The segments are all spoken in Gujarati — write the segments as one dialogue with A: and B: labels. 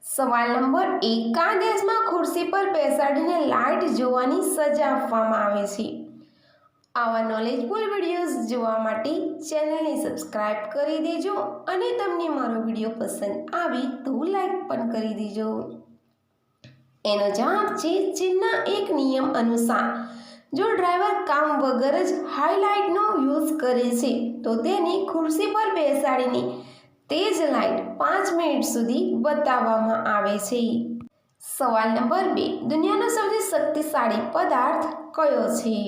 A: સવાલ નંબર 1, કયા દેશમાં ખુરશી પર બેસાડીને લાઇટ જોવાની સજા આપવામાં આવે છે? આવા નોલેજફુલ વિડીયોઝ જોવા માટે ચેનલને સબસ્ક્રાઇબ કરી દેજો અને તમને મારો વિડીયો પસંદ આવે તો લાઈક પણ કરી દેજો. એનો જવાબ છે ચીનના એક નિયમ અનુસાર જો ડ્રાઈવર કામ વગર જ હાઇલાઇટનો યુઝ કરે છે તો તેને ખુરશી પર બેસાડીને તે જ લાઇટ 5 મિનિટ સુધી બતાવવામાં આવે છે. સવાલ નંબર 2, દુનિયાનો સૌથી શક્તિશાળી પદાર્થ કયો છે?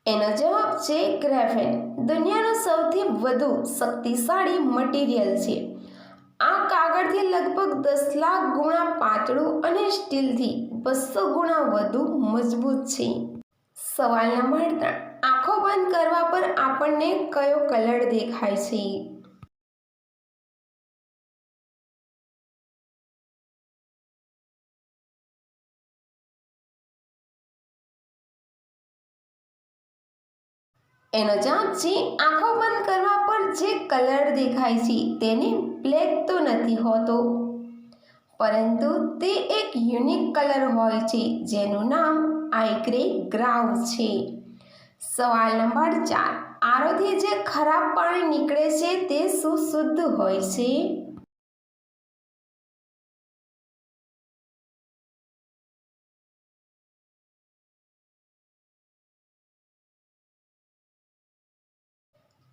A: એનો જવાબ છે ગ્રેફેન. દુનિયાનું સૌથી વધુ શક્તિશાળી મટીરિયલ છે. આ કાગળથી લગભગ 10 લાખ ગુણા પાતળું અને સ્ટીલથી 200 ગુણા વધુ મજબૂત છે. સવાલ નંબર 3, આંખો બંધ કરવા પર આપણને કયો કલર દેખાય છે? એનો જવાબ છે આંખો બંધ કરવા પર જે કલર દેખાય છે તેને બ્લેક તો નથી હોતો, પરંતુ તે એક યુનિક કલર હોય છે જેનું નામ આઈ ગ્રે ગ્રાઉ છે. સવાલ નંબર 4, આરોથી જે ખરાબ પાણી નીકળે છે તે શું શુદ્ધ હોય છે?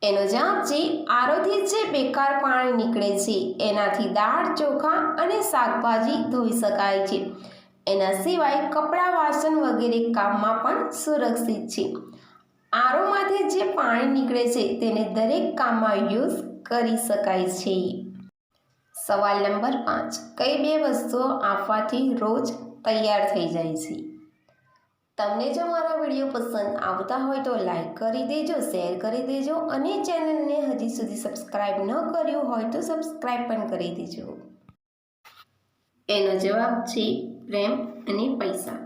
A: એનો જવાબ છે આરોથી જે બેકાર પાણી નીકળે છે એનાથી દાળ, ચોખા અને શાકભાજી ધોઈ શકાય છે. એના સિવાય કપડાં, વાસણ વગેરે કામમાં પણ સુરક્ષિત છે. આરોમાંથી જે પાણી નીકળે છે તેને દરેક કામમાં યુઝ કરી શકાય છે. સવાલ નંબર 5, કઈ 2 વસ્તુઓ આપવાથી રોજ તૈયાર થઈ જાય છે? તમને જો મારા વિડીયો પસંદ આવતા હોય તો લાઈક કરી દેજો, શેર કરી દેજો અને ચેનલને હજી સુધી સબસ્ક્રાઇબ ન કર્યું હોય તો સબસ્ક્રાઇબ પણ કરી દેજો. એનો જવાબ છે પ્રેમ અને પૈસા.